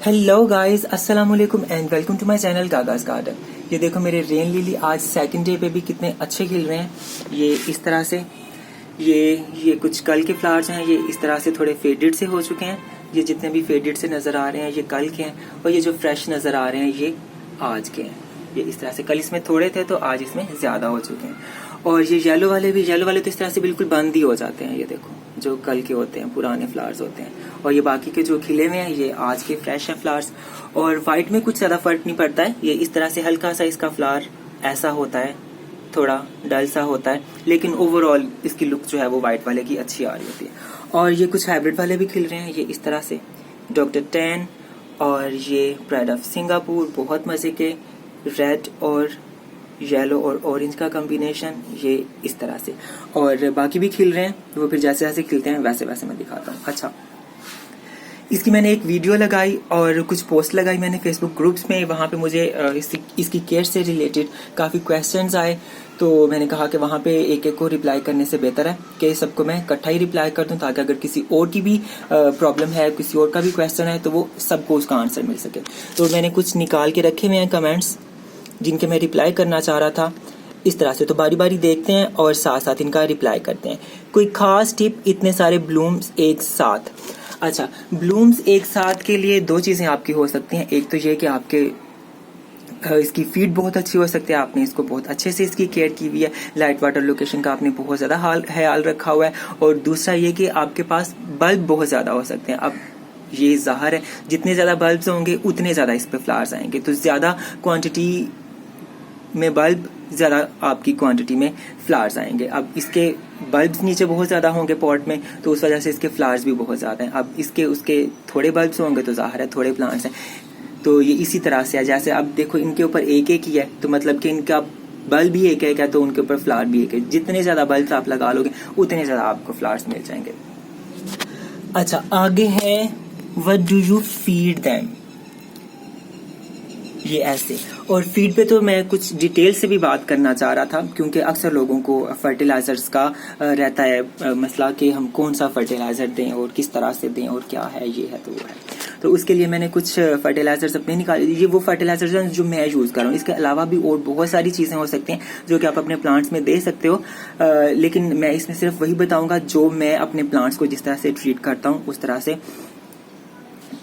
Hello guys, अस्सलाम वालेकुम and welcome to my channel Gaga's garden. ये देखो मेरे रेन लिली आज सेकंड डे पे भी कितने अच्छे खिल रहे हैं। ये इस तरह से ये कुछ कल के फ्लावर्स हैं। ये इस तरह से थोड़े फेडेड से हो चुके हैं। ये जितने भी फेडेड से नजर आ रहे हैं ये कल के हैं, और ये जो फ्रेश नजर आ रहे हैं ये आज के हैं। ये इस तरह से कल इसमें थोड़े थे तो आज इसमें ज्यादा हो चुके हैं। और ये येलो वाले तो इस तरह से बिल्कुल बंद ही हो जाते हैं। ये देखो जो कल के होते हैं, पुराने फ्लावर्स होते हैं। और ये बाकी के जो खिले हुए हैं ये आज के फ्रेश हैं फ्लावर्स। और व्हाइट में कुछ ज्यादा फर्क नहीं पड़ता है। ये इस तरह से हल्का सा इसका फ्लावर ऐसा होता है, थोड़ा डल सा होता है, लेकिन ओवरऑल इसकी लुक जो है वो व्हाइट वाले की अच्छी आ रही होती है। और ये कुछ हाइब्रिड वाले भी खिल रहे हैं ये इस तरह से, डॉक्टर टेन और ये प्राइड ऑफ सिंगापुर, बहुत मजे के रेड और येलो और ऑरेंज का कॉम्बिनेशन ये इस तरह से। और बाकी भी खिल रहे हैं, वो फिर जैसे जैसे खिलते हैं वैसे वैसे मैं दिखाता हूँ। अच्छा, इसकी मैंने एक वीडियो लगाई और कुछ पोस्ट लगाई मैंने फेसबुक ग्रुप्स में। वहाँ पे मुझे इसकी केयर से रिलेटेड काफ़ी क्वेश्चंस आए, तो मैंने कहा कि वहाँ पे एक एक को रिप्लाई करने से बेहतर है कि सबको मैं इकट्ठा ही रिप्लाई कर दूँ, ताकि अगर किसी और की भी प्रॉब्लम है, किसी और का भी क्वेश्चन है, तो वो सबको उसका आंसर मिल सके। तो मैंने कुछ निकाल के रखे हुए हैं कमेंट्स जिनके मैं रिप्लाई करना चाह रहा था इस तरह से। तो बारी बारी देखते हैं और साथ साथ इनका रिप्लाई करते हैं। कोई खास टिप, इतने सारे ब्लूम्स एक साथ। अच्छा, ब्लूम्स एक साथ के लिए दो चीज़ें आपकी हो सकती हैं। एक तो ये कि आपके इसकी फीड बहुत अच्छी हो सकती है, आपने इसको बहुत अच्छे से इसकी केयर की हुई है, लाइट वाटर लोकेशन का आपने बहुत ज़्यादा ख्याल रखा हुआ है। और दूसरा ये कि आपके पास बल्ब बहुत ज़्यादा हो सकते हैं। अब ये ज़ाहिर है जितने ज़्यादा बल्ब्स होंगे उतने ज़्यादा इस पर फ्लावर्स आएंगे, तो ज़्यादा क्वान्टिटी में बल्ब, ज़्यादा आपकी क्वांटिटी में फ्लावर्स आएंगे। अब इसके बल्ब्स नीचे बहुत ज़्यादा होंगे पॉट में, तो उस वजह से इसके फ्लावर्स भी बहुत ज़्यादा हैं। अब इसके उसके थोड़े बल्ब्स होंगे तो ज़ाहिर है थोड़े प्लांट्स हैं। तो ये इसी तरह से है। जैसे अब देखो इनके ऊपर एक एक ही है, तो मतलब कि इनका बल्ब भी एक एक है, तो उनके ऊपर फ्लावर भी एक है। जितने ज़्यादा बल्ब्स आप लगा लोगे उतने ज़्यादा आपको फ्लावर्स मिल जाएंगे। अच्छा, आगे है what do you feed them, ये ऐसे। और फीड पे तो मैं कुछ डिटेल से भी बात करना चाह रहा था, क्योंकि अक्सर लोगों को फर्टिलाइजर्स का रहता है मसला कि हम कौन सा फर्टिलाइजर दें और किस तरह से दें और क्या है, ये है तो वो है। तो उसके लिए मैंने कुछ फर्टिलाइजर्स अपने निकाले। ये वो फर्टिलाइजर्स हैं जो मैं यूज़ कर रहा हूँ। इसके अलावा भी और बहुत सारी चीज़ें हो सकती हैं जो कि आप अपने प्लांट्स में दे सकते हो, लेकिन मैं इसमें सिर्फ वही बताऊँगा जो मैं अपने प्लांट्स को जिस तरह से ट्रीट करता हूँ उस तरह से।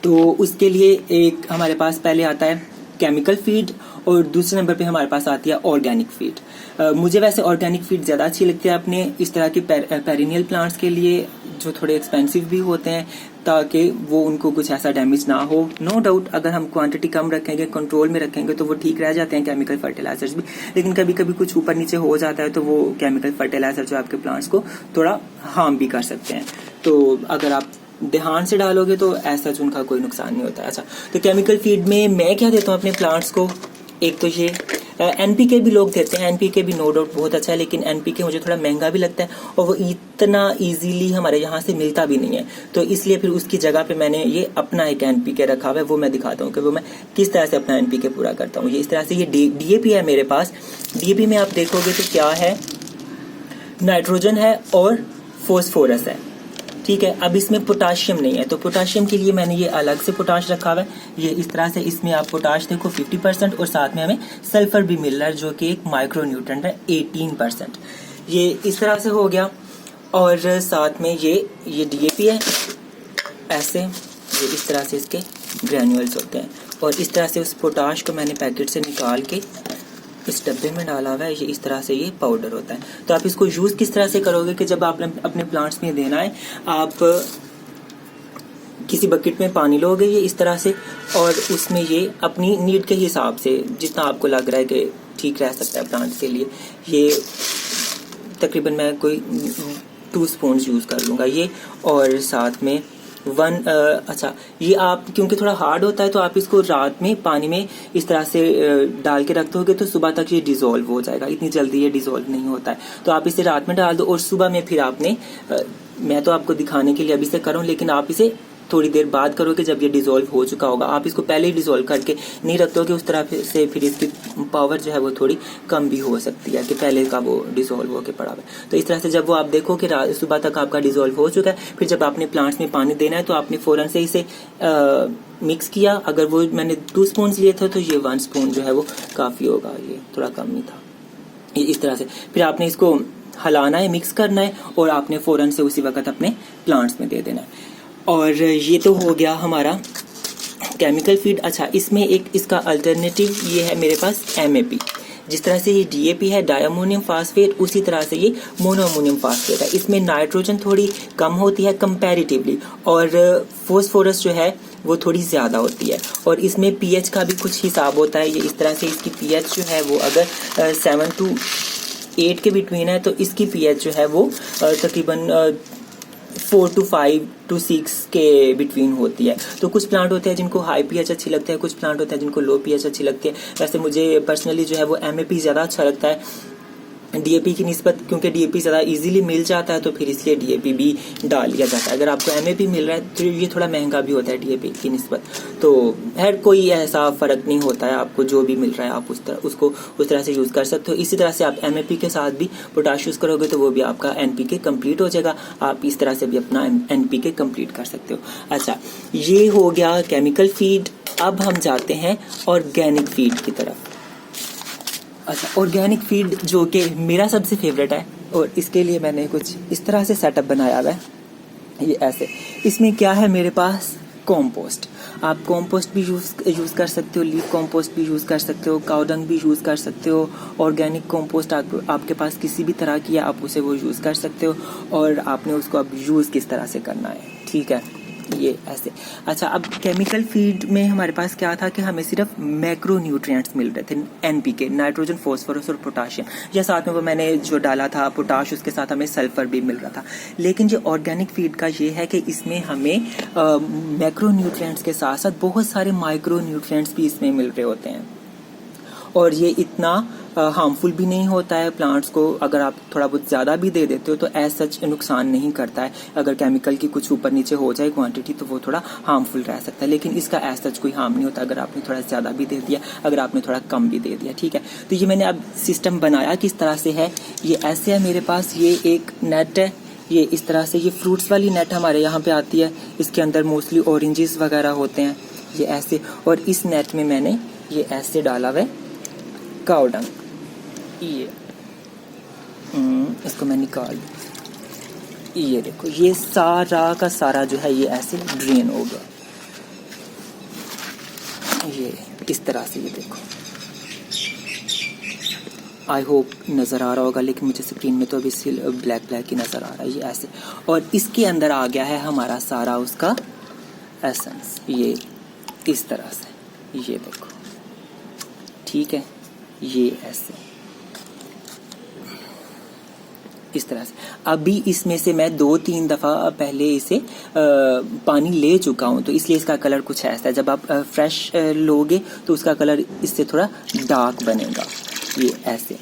तो उसके लिए एक हमारे पास पहले आता है केमिकल फीड, और दूसरे नंबर पे हमारे पास आती है ऑर्गेनिक फीड। मुझे वैसे ऑर्गेनिक फीड ज़्यादा अच्छी लगती है अपने इस तरह के पेरिनियल प्लांट्स के लिए, जो थोड़े एक्सपेंसिव भी होते हैं, ताकि वो उनको कुछ ऐसा डैमेज ना हो। नो डाउट अगर हम क्वांटिटी कम रखेंगे, कंट्रोल में रखेंगे, तो वो ठीक रह जाते हैं केमिकल फर्टिलाइजर्स भी। लेकिन कभी कभी कुछ ऊपर नीचे हो जाता है तो वो केमिकल फर्टिलाइजर जो आपके प्लांट्स को थोड़ा हार्म भी कर सकते हैं। तो अगर आप ध्यान से डालोगे तो ऐसा उनका कोई नुकसान नहीं होता है। अच्छा, तो केमिकल फीड में मैं क्या देता हूँ अपने प्लांट्स को, एक तो ये एनपीके भी लोग देते हैं। एनपीके भी नो डाउट बहुत अच्छा है, लेकिन एनपीके मुझे थोड़ा महंगा भी लगता है और वो इतना इजीली हमारे यहाँ से मिलता भी नहीं है। तो इसलिए फिर उसकी जगह पे मैंने ये अपना एक एनपीके रखा हुआ है, वो मैं दिखाता हूँ कि वो मैं किस तरह से अपना एनपीके पूरा करता हूँ। ये इस तरह से, ये डीएपी है मेरे पास। डीएपी में आप देखोगे तो क्या है, नाइट्रोजन है और फॉस्फोरस है, ठीक है। अब इसमें पोटाशियम नहीं है, तो पोटाशियम के लिए मैंने ये अलग से पोटाश रखा हुआ है। ये इस तरह से, इसमें आप पोटाश देखो 50%, और साथ में हमें सल्फर भी मिल रहा है जो कि एक माइक्रो न्यूट्रेंट है 18%। ये इस तरह से हो गया। और साथ में ये डीएपी है ऐसे, ये इस तरह से इसके ग्रैन्यूल्स होते हैं। और इस तरह से उस पोटाश को मैंने पैकेट से निकाल के इस डब्बे में डाला हुआ है। ये इस तरह से ये पाउडर होता है। तो आप इसको यूज किस तरह से करोगे कि जब आप अपने प्लांट्स में देना है, आप किसी बकेट में पानी लोगे ये इस तरह से, और उसमें ये अपनी नीड के हिसाब से जितना आपको लग रहा है कि ठीक रह सकता है प्लांट के लिए, ये तकरीबन मैं कोई 2 स्पून यूज कर लूंगा ये। और साथ में अच्छा, ये आप क्योंकि थोड़ा हार्ड होता है तो आप इसको रात में पानी में इस तरह से डाल के रखते होगे तो सुबह तक ये डिसॉल्व हो जाएगा। इतनी जल्दी ये डिसॉल्व नहीं होता है, तो आप इसे रात में डाल दो और सुबह में फिर आपने मैं तो आपको दिखाने के लिए अभी से कर रहा हूँ, लेकिन आप इसे थोड़ी देर बाद करोगे जब ये डिसॉल्व हो चुका होगा। आप इसको पहले ही डिसॉल्व करके नहीं रखोगे उस तरह से, फिर इसकी पावर जो है वो थोड़ी कम भी हो सकती है कि पहले का वो डिसॉल्व होकर पड़ा हुआ है। तो इस तरह से जब वो आप देखो कि सुबह तक आपका डिसॉल्व हो चुका है, फिर जब आपने प्लांट्स में पानी देना है तो आपने फ़ौरन से इसे मिक्स किया। अगर वो मैंने 2 स्पून लिए थे तो ये 1 स्पून जो है वो काफ़ी होगा, ये थोड़ा कम ही था। इस तरह से फिर आपने इसको हिलाना है, मिक्स करना है और आपने फ़ौरन से उसी वक्त अपने प्लांट्स में दे देना है। और ये तो हो गया हमारा केमिकल फीड। अच्छा, इसमें एक इसका अल्टरनेटिव ये है मेरे पास MAP। जिस तरह से ये DAP है, डायमोनियम फास्फेट, उसी तरह से ये मोनोअमोनियम फास्फेट है। इसमें नाइट्रोजन थोड़ी कम होती है कंपैरेटिवली और फॉस्फोरस जो है वो थोड़ी ज़्यादा होती है। और इसमें pH का भी कुछ हिसाब होता है। ये इस तरह से इसकी pH जो है वो अगर 7 to 8 के बिटवीन है तो इसकी pH जो है वो तकरीबन 4 to 5 to 6 के बिटवीन होती है। तो कुछ प्लांट होते हैं जिनको हाई pH अच्छी लगती है, कुछ प्लांट होते हैं जिनको लो pH अच्छी लगती है। वैसे मुझे पर्सनली जो है वो MAP ज़्यादा अच्छा लगता है DAP की निस्बत, क्योंकि DAP ज़्यादा इजीली मिल जाता है तो फिर इसलिए DAP भी डाल लिया जाता है। अगर आपको MAP मिल रहा है तो ये थोड़ा महंगा भी होता है DAP की निस्बत। तो हर कोई ऐसा फ़र्क नहीं होता है, आपको जो भी मिल रहा है आप उसको उस तरह से यूज़ कर सकते हो। इसी तरह से आप MAP के साथ भी पोटाश यूज़ करोगे तो वो भी आपका NPK कंप्लीट हो जाएगा। आप इस तरह से भी अपना NPK कंप्लीट कर सकते हो। अच्छा, ये हो गया केमिकल फीड। अब हम जाते हैं ऑर्गेनिक फीड की तरफ। अच्छा, ऑर्गेनिक फीड जो कि मेरा सबसे फेवरेट है और इसके लिए मैंने कुछ इस तरह से सेटअप बनाया हुआ है। ये ऐसे, इसमें क्या है मेरे पास कंपोस्ट। आप कंपोस्ट भी यूज़ कर सकते हो, लीफ कंपोस्ट भी यूज़ कर सकते हो, काऊ डंग भी यूज़ कर सकते हो। ऑर्गेनिक कंपोस्ट आपके पास किसी भी तरह की है, आप उसे वो यूज़ कर सकते हो। और आपने उसको अब यूज़ किस तरह से करना है, ठीक है, ये ऐसे। अच्छा, अब केमिकल फीड में हमारे पास क्या था कि हमें सिर्फ मैक्रो न्यूट्रिएंट्स मिल रहे थे, NPK, नाइट्रोजन, फास्फोरस और पोटाशियम, या साथ में वो मैंने जो डाला था पोटाश, उसके साथ हमें सल्फर भी मिल रहा था। लेकिन जो ऑर्गेनिक फीड का ये है कि इसमें हमें मैक्रो न्यूट्रिएंट्स के साथ साथ बहुत सारे माइक्रो न्यूट्रिएंट्स भी इसमें मिल रहे होते हैं और ये इतना हार्मफुल भी नहीं होता है प्लांट्स को। अगर आप थोड़ा बहुत ज़्यादा भी दे देते हो तो एज सच नुकसान नहीं करता है। अगर केमिकल की कुछ ऊपर नीचे हो जाए क्वांटिटी तो वो थोड़ा हार्मफुल रह सकता है, लेकिन इसका एज सच कोई हार्म नहीं होता अगर आपने थोड़ा ज़्यादा भी दे दिया, अगर आपने थोड़ा कम भी दे दिया, ठीक है। तो ये मैंने अब सिस्टम बनाया किस तरह से है, ये ऐसे है मेरे पास। ये एक नेट है, ये इस तरह से, ये फ्रूट्स वाली नेट हमारे यहाँ पे आती है। इसके अंदर मोस्टली ऑरेंजेस वगैरह होते हैं, ये ऐसे। और इस नेट में मैंने ये ऐसे डाला हुआ है काऊ डंग। ये इसको मैं निकाल दूँ, ये देखो, ये सारा का सारा जो है ये ऐसे ड्रेन हो गया, ये इस तरह से। ये देखो, आई होप नज़र आ रहा होगा, लेकिन मुझे स्क्रीन में तो अभी ब्लैक ही नज़र आ रहा है, ये ऐसे। और इसके अंदर आ गया है हमारा सारा उसका एसेंस, ये इस तरह से, ये देखो, ठीक है, ये ऐसे इस तरह से। अभी इसमें से मैं 2-3 दफ़ा पहले इसे पानी ले चुका हूँ, तो इसलिए इसका कलर कुछ ऐसा है। जब आप फ्रेश लोगे तो उसका कलर इससे थोड़ा डार्क बनेगा, ये ऐसे।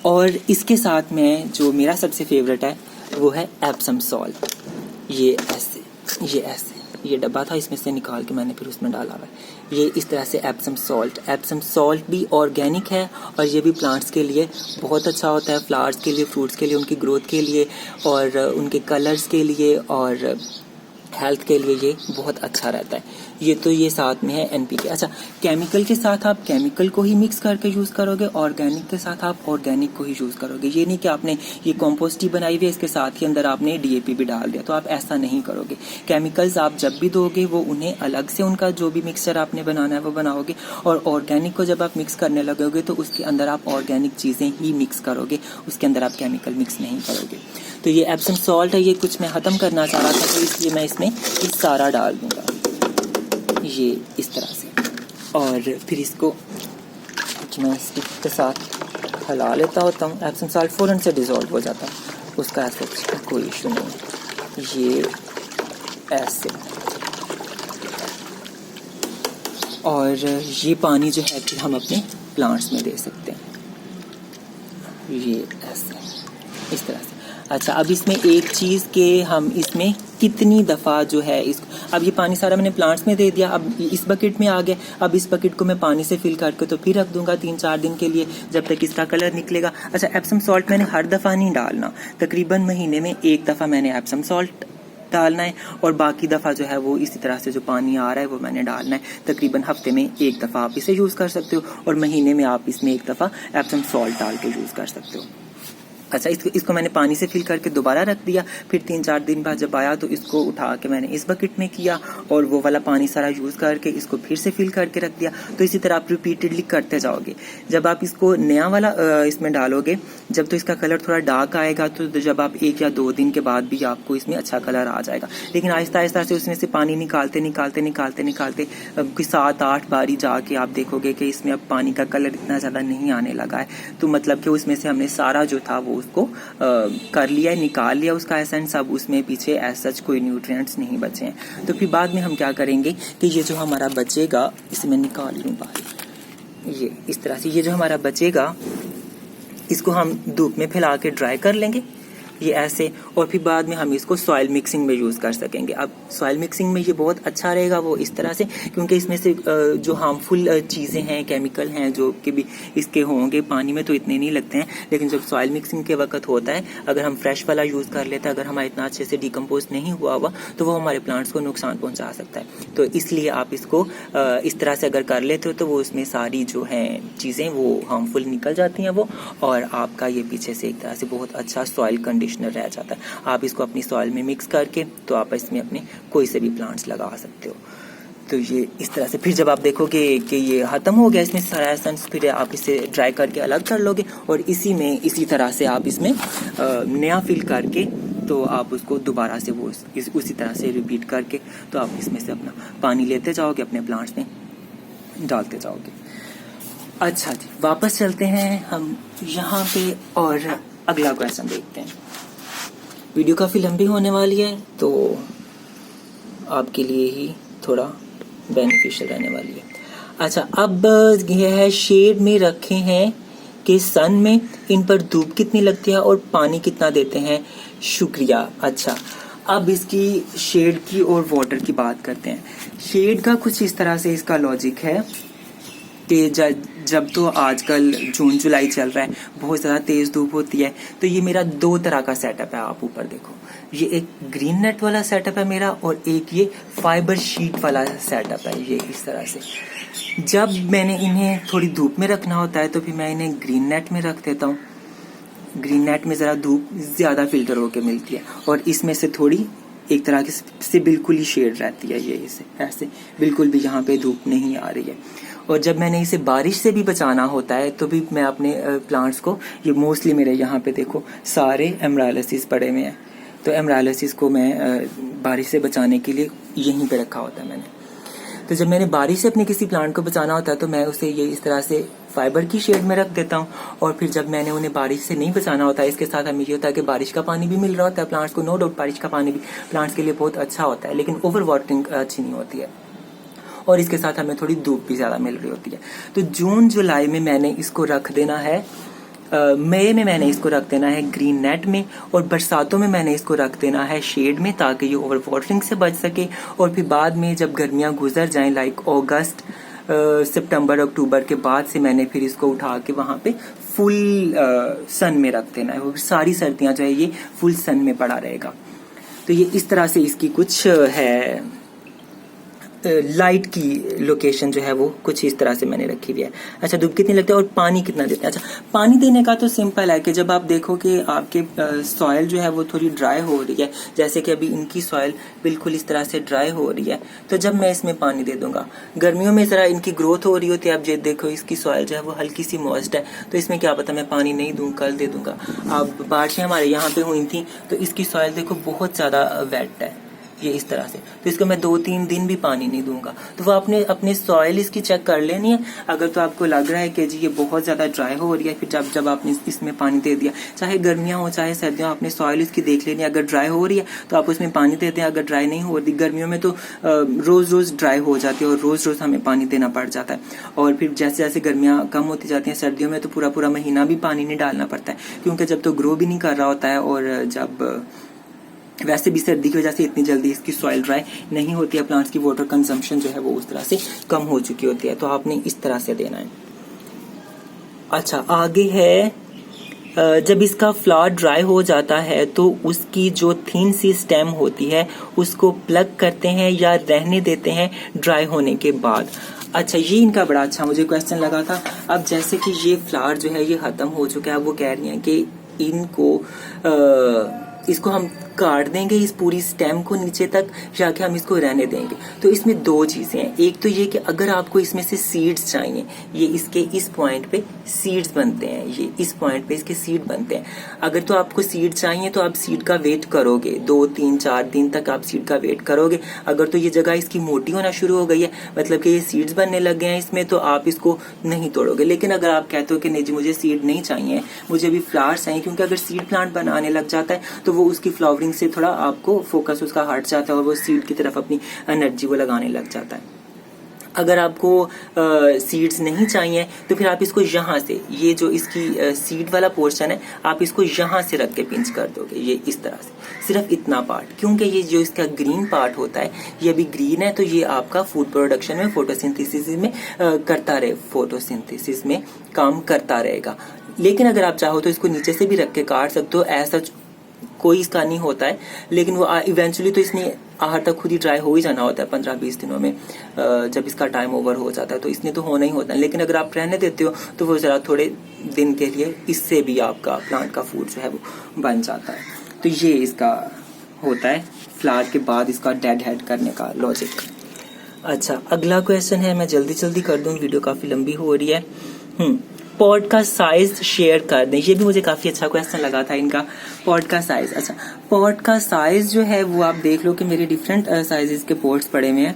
और इसके साथ में जो मेरा सबसे फेवरेट है वो है एप्सम सॉल्ट, ये ऐसे, ये ऐसे। ये डब्बा था, इसमें से निकाल के मैंने फिर उसमें डाला हुआ है, ये इस तरह से एप्सम सॉल्ट। एप्सम सॉल्ट भी ऑर्गेनिक है और ये भी प्लांट्स के लिए बहुत अच्छा होता है, फ्लावर्स के लिए, फ्रूट्स के लिए, उनकी ग्रोथ के लिए और उनके कलर्स के लिए और हेल्थ के लिए ये बहुत अच्छा रहता है। ये तो ये साथ में है NPK। अच्छा, केमिकल के साथ आप केमिकल को ही मिक्स करके यूज़ करोगे, ऑर्गेनिक के साथ आप ऑर्गेनिक को ही यूज़ करोगे। ये नहीं कि आपने ये कंपोस्ट ही बनाई हुई है, इसके साथ ही अंदर आपने DAP भी डाल दिया, तो आप ऐसा नहीं करोगे। केमिकल्स आप जब भी दोगे वो उन्हें अलग से, उनका जो भी मिक्सचर आपने बनाना है वो बनाओगे। और ऑर्गेनिक को जब आप मिक्स करने लगोगे तो उसके अंदर आप ऑर्गेनिक चीज़ें ही मिक्स करोगे, उसके अंदर आप केमिकल मिक्स नहीं करोगे। तो ये एप्सम सॉल्ट है, ये कुछ मैं ख़त्म करना चाह रहा था, तो इसलिए मैं इसमें ये सारा डाल दूँगा, ये इस तरह से। और फिर इसको मैं स्टिक के साथ हिला लेता होता हूँ। एप्सम सॉल्ट फ़ौरन से डिज़ोल्व हो जाता है, उसका ऐसा कोई इशू नहीं है, ये ऐसे। और ये पानी जो है फिर हम अपने प्लांट्स में दे सकते हैं, ये ऐसे, इस तरह से। अच्छा, अब इसमें एक चीज़ के हम इसमें कितनी दफ़ा जो है इस, अब ये पानी सारा मैंने प्लांट्स में दे दिया, अब इस बकेट में आ गया। अब इस बकेट को मैं पानी से फिल करके तो फिर रख दूंगा 3-4 दिन के लिए, जब तक इसका कलर निकलेगा। अच्छा, एप्सम सॉल्ट मैंने हर दफ़ा नहीं डालना, तकरीबन महीने में एक दफ़ा मैंने एप्सम सॉल्ट डालना है, और बाकी दफ़ा जो है वो इसी तरह से जो पानी आ रहा है वो मैंने डालना है। तकरीबन हफ्ते में एक दफ़ा आप इसे यूज़ कर सकते हो, और महीने में आप इसमें एक दफ़ा एप्सम सॉल्ट डाल के यूज़ कर सकते हो। अच्छा, इसको मैंने पानी से फिल करके दोबारा रख दिया। फिर 3-4 दिन बाद जब आया तो इसको उठा के मैंने इस बकेट में किया, और वो वाला पानी सारा यूज़ करके इसको फिर से फिल करके रख दिया। तो इसी तरह आप रिपीटेडली करते जाओगे। जब आप इसको नया वाला इसमें डालोगे, जब तो इसका कलर थोड़ा डार्क आएगा, तो जब आप 1 या 2 दिन के बाद भी आपको इसमें अच्छा कलर आ जाएगा। लेकिन आहिस्ता आहिस्ता से उसमें से पानी निकालते 7-8 बारी जाके आप देखोगे कि इसमें अब पानी का कलर इतना ज़्यादा नहीं आने लगा है। तो मतलब कि उसमें से हमने सारा जो था वो उसको कर लिया, निकाल लिया उसका एसेंस। अब उसमें पीछे ऐसा कोई न्यूट्रिएंट्स नहीं बचे हैं। तो फिर बाद में हम क्या करेंगे कि ये जो हमारा बचेगा, इसे मैं निकाल लूँ बाहर, ये इस तरह से ये जो हमारा बचेगा, इसको हम धूप में फैला के ड्राई कर लेंगे, ये ऐसे। और फिर बाद में हम इसको सॉइल मिक्सिंग में यूज़ कर सकेंगे। अब सॉइल मिक्सिंग में ये बहुत अच्छा रहेगा वो इस तरह से, क्योंकि इसमें से जो हार्मफुल चीज़ें हैं, केमिकल हैं जो कि भी इसके होंगे, पानी में तो इतने नहीं लगते हैं, लेकिन जब सॉइल मिक्सिंग के वक्त होता है, अगर हम फ्रेश वाला यूज़ कर लेते हैं, अगर हमारा इतना अच्छे से डिकम्पोज नहीं हुआ तो वो हमारे प्लांट्स को नुकसान पहुँचा सकता है। तो इसलिए आप इसको इस तरह से अगर कर लेते हो तो वो उसमें सारी जो हैं चीज़ें वो हार्मफुल निकल जाती हैं वो, और आपका ये पीछे से एक तरह से बहुत अच्छा सॉइल कंडीशनर रह जाता है। आप इसको अपनी सॉइल में मिक्स करके तो आप इसमें अपने कोई से भी प्लांट्स लगा सकते हो। तो ये इस तरह से फिर जब आप देखोगे कि ये ख़त्म हो गया इसमें सारा एसेंस, फिर आप इसे ड्राई करके अलग कर लोगे, और इसी तरह से आप इसमें नया फिल करके तो आप उसको दोबारा से वो उसी तरह से रिपीट करके तो आप इसमें से अपना पानी लेते जाओगे, अपने प्लांट्स में डालते जाओगे। अच्छा जी, वापस चलते हैं हम यहाँ पे और अगला क्वेश्चन देखते हैं। वीडियो काफ़ी लंबी होने वाली है तो आपके लिए ही थोड़ा बेनिफिशियल रहने वाली है। अच्छा, अब यह है शेड में रखे हैं कि सन में इन पर धूप कितनी लगती है और पानी कितना देते हैं, शुक्रिया। अच्छा, अब इसकी शेड की और वाटर की बात करते हैं। शेड का कुछ इस तरह से इसका लॉजिक है कि जब तो आजकल जून जुलाई चल रहा है, बहुत ज़्यादा तेज़ धूप होती है, तो ये मेरा 2 तरह का सेटअप है। आप ऊपर देखो, ये एक ग्रीन नेट वाला सेटअप है मेरा, और एक ये फाइबर शीट वाला सेटअप है। ये इस तरह से जब मैंने इन्हें थोड़ी धूप में रखना होता है तो फिर मैं इन्हें ग्रीन नेट में रख देता हूँ। ग्रीन नेट में ज़रा धूप ज़्यादा फिल्टर होकर मिलती है, और इसमें से थोड़ी एक तरह से बिल्कुल ही शेड रहती है। ये इसे ऐसे बिल्कुल भी यहाँ पे धूप नहीं आ रही है। और जब मैंने इसे बारिश से भी बचाना होता है तो भी मैं अपने प्लांट्स को, ये मोस्टली मेरे यहाँ पे देखो सारे एमरालिसिस पड़े हुए हैं, तो एमरालिसिस को मैं बारिश से बचाने के लिए यहीं पे रखा होता है मैंने। तो जब मैंने बारिश से अपने किसी प्लांट को बचाना होता है तो मैं उसे ये इस तरह से फाइबर की शेड में रख देता हूँ। और फिर जब मैंने उन्हें बारिश से नहीं बचाना होता है, इसके साथ हमें ये होता है कि बारिश का पानी भी मिल रहा होता है प्लांट्स को। नो डाउट बारिश का पानी भी प्लांट्स के लिए बहुत अच्छा होता है, लेकिन ओवर वाटरिंग अच्छी नहीं होती है, और इसके साथ हमें थोड़ी धूप भी ज़्यादा मिल रही होती है। तो जून जुलाई में मैंने इसको रख देना है, मई में मैंने इसको रख देना है ग्रीन नेट में, और बरसातों में मैंने इसको रख देना है शेड में, ताकि ये ओवर वाटरिंग से बच सके। और फिर बाद में जब गर्मियाँ गुजर जाएं, लाइक अगस्त सितंबर अक्टूबर के बाद से मैंने फिर इसको उठा के वहाँ पे फुल सन में रख देना है। सारी सर्दियाँ जो है ये फुल सन में पड़ा रहेगा। तो ये इस तरह से इसकी कुछ है लाइट की लोकेशन जो है वो कुछ इस तरह से मैंने रखी हुई है। अच्छा, धूप कितनी लगती है और पानी कितना देते हैं। अच्छा, पानी देने का तो सिंपल है कि जब आप देखो कि आपके सॉइल जो है वो थोड़ी ड्राई हो रही है, जैसे कि अभी इनकी सॉइल बिल्कुल इस तरह से ड्राई हो रही है, तो जब मैं इसमें पानी दे दूंगा, गर्मियों में ज़रा इनकी ग्रोथ हो रही होती है, आप जो देखो इसकी सॉइल जो है वो हल्की सी मॉइस्ट है, तो इसमें क्या पता मैं पानी नहीं दूँ, कल दे दूंगा। अब बारिशें हमारे यहाँ पे हुई थी तो इसकी सॉइल देखो बहुत ज़्यादा वेट है, ये इस तरह से। तो इसको मैं 2-3 दिन भी पानी नहीं दूंगा। तो वो आपने अपने सॉइल इसकी चेक कर लेनी है। अगर तो आपको लग रहा है कि जी ये बहुत ज्यादा ड्राई हो रही है, फिर जब आपने इसमें पानी दे दिया, चाहे गर्मियां हो चाहे सर्दियां, आपने सॉइल इसकी देख लेनी है। अगर ड्राई हो रही है तो आप उसमें पानी देते हैं, अगर ड्राई नहीं हो रही, गर्मियों में तो रोज रोज ड्राई हो जाती है और रोज रोज हमें पानी देना पड़ जाता है। और फिर जैसे जैसे गर्मियां कम होती जाती हैं, सर्दियों में तो पूरा पूरा महीना भी पानी नहीं डालना पड़ता है, क्योंकि जब तो ग्रो भी नहीं कर रहा होता है, और जब वैसे भी सर्दी की वजह से इतनी जल्दी इसकी सॉइल ड्राई नहीं होती है, प्लांट्स की वाटर कंजम्पशन जो है वो उस तरह से कम हो चुकी होती है। तो आपने इस तरह से देना है। अच्छा, आगे है, जब इसका फ्लावर ड्राई हो जाता है तो उसकी जो थिन सी स्टेम होती है उसको प्लग करते हैं या रहने देते हैं ड्राई होने के बाद। अच्छा, ये इनका बड़ा अच्छा मुझे क्वेश्चन लगा था। अब जैसे कि ये फ्लावर जो है ये खत्म हो चुका है, अब वो कह रही हैं कि इसको हम काट देंगे इस पूरी स्टेम को नीचे तक, या कि हम इसको रहने देंगे। तो इसमें दो चीजें हैं। एक तो ये कि अगर आपको इसमें से सीड्स चाहिए, ये इसके इस पॉइंट पे सीड्स बनते हैं, ये इस पॉइंट पे इसके सीड बनते हैं। अगर तो आपको सीड चाहिए तो आप सीड का वेट करोगे, 2-3-4 दिन तक आप सीड का वेट करोगे। अगर तो ये जगह इसकी मोटी होना शुरू हो गई है, मतलब कि ये सीड्स बनने लग गए हैं इसमें, तो आप इसको नहीं तोड़ोगे। लेकिन अगर आप कहते हो कि नहीं जी मुझे सीड नहीं चाहिए, मुझे अभी फ्लावर्स चाहिए, क्योंकि अगर सीड प्लांट बनाने लग जाता है तो वो उसकी फ्लावरिंग से थोड़ा आपको फोकस उसका हट जाता है और वो सीड की तरफ अपनी एनर्जी वो लगाने लग जाता है। अगर आपको सीड्स नहीं चाहिए तो फिर आप इसको यहाँ से, ये जो इसकी सीड वाला पोर्शन है, आप इसको यहाँ से रख के पिंच कर दोगे, ये इस तरह से, सिर्फ इतना पार्ट। क्योंकि ये जो इसका ग्रीन पार्ट होता है ये अभी ग्रीन है, तो ये आपका फूड प्रोडक्शन में, फोटोसिंथेसिस में करता रहे, फोटोसिंथेसिस में काम करता रहेगा। लेकिन अगर आप चाहो तो इसको नीचे से भी रख के काट सकते हो, ऐसा कोई इसका नहीं होता है। लेकिन वो इवेंचुअली तो इसने आहर तक खुद ही ड्राई हो ही जाना होता है 15-20 दिनों में, जब इसका टाइम ओवर हो जाता है तो इसने तो होना ही होता है। लेकिन अगर आप रहने देते हो तो वो जरा थोड़े दिन के लिए इससे भी आपका प्लांट का फूड जो है वो बन जाता है। तो ये इसका होता है फ्लावर के बाद इसका डेड हेड करने का लॉजिक। अच्छा, अगला क्वेश्चन है, मैं जल्दी जल्दी कर दूं, वीडियो काफी लंबी हो रही है। पॉट का साइज शेयर कर दें, ये भी मुझे काफी अच्छा क्वेश्चन लगा था इनका। पॉट का साइज, अच्छा पॉट का साइज जो है वो आप देख लो कि मेरे डिफरेंट साइजेस के पॉट्स पड़े हुए हैं,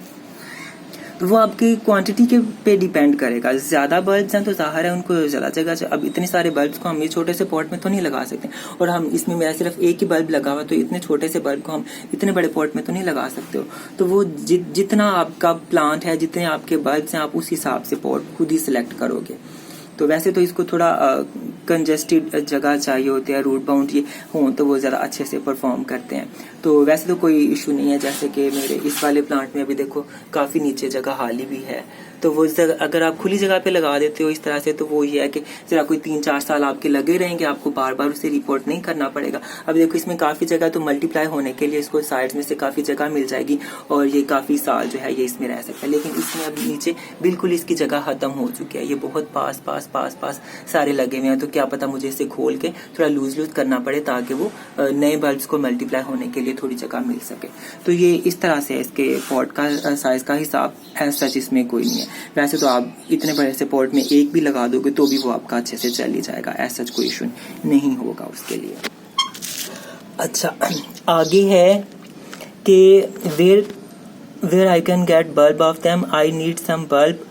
तो वो आपकी क्वांटिटी के पे डिपेंड करेगा। ज्यादा बल्ब्स हैं तो जाहिर है उनको ज्यादा जगह, अब इतने सारे बल्ब्स को हम ये छोटे से पॉट में तो नहीं लगा सकते, और हम इसमें मेरा सिर्फ एक ही बल्ब लगा हुआ, तो इतने छोटे से बल्ब को हम इतने बड़े पॉट में तो नहीं लगा सकते हो। तो वो जितना आपका प्लांट है, जितने आपके बल्ब्स हैं, आप उस हिसाब से पॉट खुद ही सिलेक्ट करोगे। तो वैसे तो इसको थोड़ा कंजेस्टेड जगह चाहिए होती है, रूट बाउंड ये हों तो वो ज़रा अच्छे से परफॉर्म करते हैं। तो वैसे तो कोई इशू नहीं है, जैसे कि मेरे इस वाले प्लांट में अभी देखो काफ़ी नीचे जगह खाली भी है, तो वो अगर आप खुली जगह पे लगा देते हो इस तरह से, तो वो ये है कि जरा कोई 3-4 साल आपके लगे रहेंगे, आपको बार बार उसे रिपोर्ट नहीं करना पड़ेगा। अब देखो इसमें काफ़ी जगह, तो मल्टीप्लाई होने के लिए इसको साइड्स में से काफ़ी जगह मिल जाएगी और ये काफ़ी साल जो है ये इसमें रह सकता है। लेकिन इसमें अब नीचे बिल्कुल इसकी जगह खत्म हो चुकी है, ये बहुत पास पास पास पास सारे लगे हुए हैं, तो क्या पता मुझे इसे खोल के थोड़ा लूज लूज करना पड़े ताकि वो नए बल्ब्स को मल्टीप्लाई होने के लिए थोड़ी जगह मिल सके। तो ये इस तरह से इसके पॉट का साइज का हिसाब एज सच इसमें कोई नहीं है। वैसे तो आप इतने बड़े से पॉट में एक भी लगा दोगे तो भी वो आपका अच्छे से चल ही जाएगा, एज सच कोई इशू नहीं होगा उसके लिए। अच्छा, आगे है कि where I can get bulb of them, I need some bulb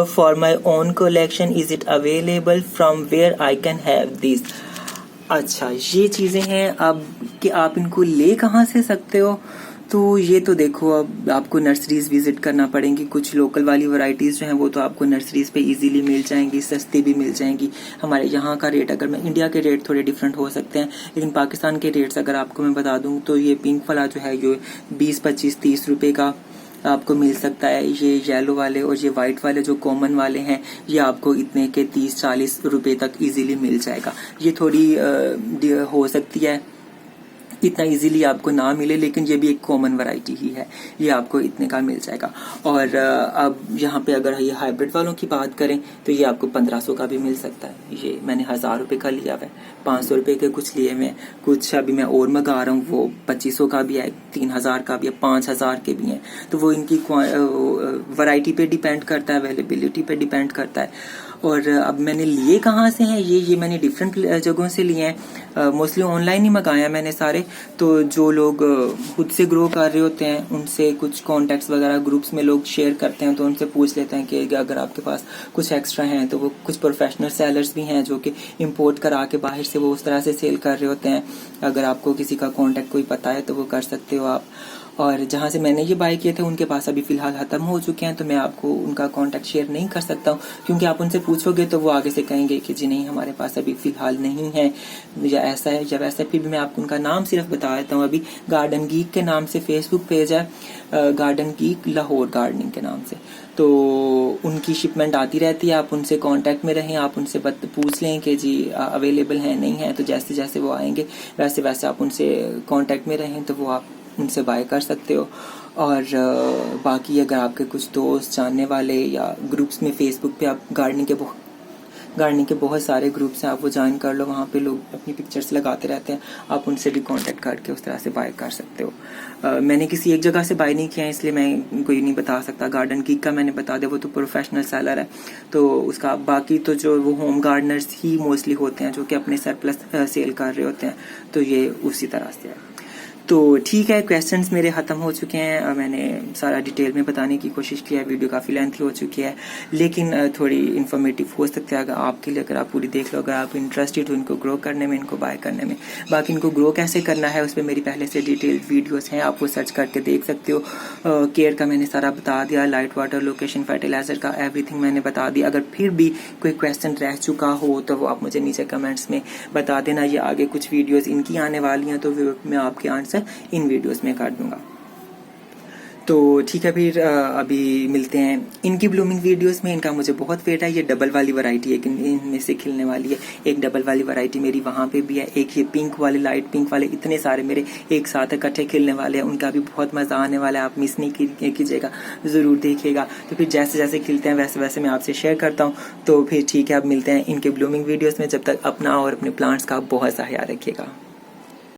for my own collection, is it available, from where I can have these। अच्छा, ये चीजें हैं अब कि आप इनको ले कहाँ से सकते हो। तो ये तो देखो अब आपको नर्सरीज विजिट करना पड़ेंगी। कुछ लोकल वाली वैरायटीज जो हैं वो तो आपको नर्सरीज पे इजीली मिल जाएंगी, सस्ती भी मिल जाएंगी। हमारे यहाँ का रेट, अगर मैं इंडिया के रेट थोड़े डिफरेंट हो सकते हैं, लेकिन पाकिस्तान के रेट्स अगर आपको मैं बता दूं तो ये पिंक वाला जो है ये 20-25-30 रुपए का आपको मिल सकता है। ये येलो वाले और ये वाइट वाले जो कॉमन वाले हैं ये आपको इतने के 30-40 रुपए तक इजीली मिल जाएगा। ये थोड़ी हो सकती है इतना इजीली आपको ना मिले, लेकिन ये भी एक कॉमन वैरायटी ही है, ये आपको इतने का मिल जाएगा। और अब यहाँ पे अगर ये हाइब्रिड वालों की बात करें तो ये आपको 1500 का भी मिल सकता है। ये मैंने 1000 रुपए का लिया हुआ है, 500 रुपए के कुछ लिए हुए, कुछ अभी मैं और मंगा रहा हूँ, वो 2500 का भी है, 3000 का भी है, 5000 के भी हैं। तो वो इनकी वैरायटी पे डिपेंड करता है, अवेलेबिलिटी पे डिपेंड करता है। और अब मैंने लिए कहाँ से हैं ये मैंने डिफरेंट जगहों से लिए हैं, मोस्टली ऑनलाइन ही मंगाया मैंने सारे। तो जो लोग खुद से ग्रो कर रहे होते हैं उनसे कुछ कॉन्टैक्ट्स वगैरह ग्रुप्स में लोग शेयर करते हैं, तो उनसे पूछ लेते हैं कि अगर आपके पास कुछ एक्स्ट्रा हैं, तो वो कुछ प्रोफेशनल सेलर्स भी हैं जो कि इंपोर्ट करा के बाहर से वो उस तरह से सेल कर रहे होते हैं। अगर आपको किसी का कॉन्टैक्ट कोई पता है तो वो कर सकते हो आप। और जहाँ से मैंने ये बाय किए थे उनके पास अभी फ़िलहाल ख़त्म हो चुके हैं, तो मैं आपको उनका कॉन्टैक्ट शेयर नहीं कर सकता हूँ, क्योंकि आप उनसे पूछोगे तो वो आगे से कहेंगे कि जी नहीं हमारे पास अभी फ़िलहाल नहीं है, या ऐसा है या वैसा है। फिर भी मैं आपको उनका नाम सिर्फ बता देता हूँ। अभी गार्डन गीक के नाम से फेसबुक पेज है, गार्डन गीक लाहौर गार्डनिंग के नाम से, तो उनकी शिपमेंट आती रहती है। आप उनसे कांटेक्ट में रहें, आप उनसे पूछ लें कि जी अवेलेबल है नहीं है, तो जैसे जैसे वो आएंगे वैसे वैसे आप उनसे कांटेक्ट में रहें, तो वो आप उनसे बाय कर सकते हो। और बाकी अगर आपके कुछ दोस्त जानने वाले या ग्रुप्स में फेसबुक पे आप गार्डनिंग के बहुत सारे ग्रुप्स हैं, आप वो ज्वाइन कर लो, वहाँ पे लोग अपनी पिक्चर्स लगाते रहते हैं, आप उनसे भी कांटेक्ट करके उस तरह से बाय कर सकते हो। मैंने किसी एक जगह से बाय नहीं किया है, इसलिए मैं कोई नहीं बता सकता। गार्डन गीक का मैंने बता दिया, वो तो प्रोफेशनल सेलर है, तो उसका बाकी तो जो वो होम गार्डनर्स ही मोस्टली होते हैं जो कि अपने सरप्लस सेल कर रहे होते हैं, तो ये उसी तरह से है। तो ठीक है, क्वेश्चंस मेरे ख़त्म हो चुके हैं, मैंने सारा डिटेल में बताने की कोशिश की है। वीडियो काफ़ी लेंथी हो चुकी है, लेकिन थोड़ी इन्फॉर्मेटिव हो सकती है अगर आपके लिए, अगर आप पूरी देख लो, अगर आप इंटरेस्टेड हो इनको ग्रो करने में, इनको बाय करने में। बाकी इनको ग्रो कैसे करना है उस पर मेरी पहले से डिटेल वीडियोज़ हैं, आप वो सर्च करके देख सकते हो। केयर का मैंने सारा बता दिया, लाइट वाटर, लोकेशन, फर्टिलाइज़र का एवरीथिंग मैंने बता दिया। अगर फिर भी कोई क्वेश्चन रह चुका हो तो वो आप मुझे नीचे कमेंट्स में बता देना। ये आगे कुछ वीडियोज़ इनकी आने वाली हैं, तो मैं आपके आंसर इन वीडियोस में कर दूंगा। तो ठीक है, फिर अभी मिलते हैं इनकी ब्लूमिंग वीडियोस में। इनका मुझे बहुत वेट है। ये डबल वाली वैरायटी है, इनमें से खिलने वाली है। एक डबल वाली वैरायटी मेरी वहाँ पे भी है, एक ये पिंक वाले, लाइट पिंक वाले, इतने सारे मेरे एक साथ इकट्ठे खिलने वाले हैं। उनका भी बहुत मज़ा आने वाला है, आप मिस नहीं कीजिएगा, ज़रूर देखिएगा। तो फिर जैसे जैसे खिलते हैं वैसे वैसे मैं आपसे शेयर करता हूँ। तो फिर ठीक है, अब मिलते हैं इनके ब्लूमिंग वीडियोज़ में। जब तक अपना और अपने प्लांट्स का बहुत सा ख्याल रखिएगा।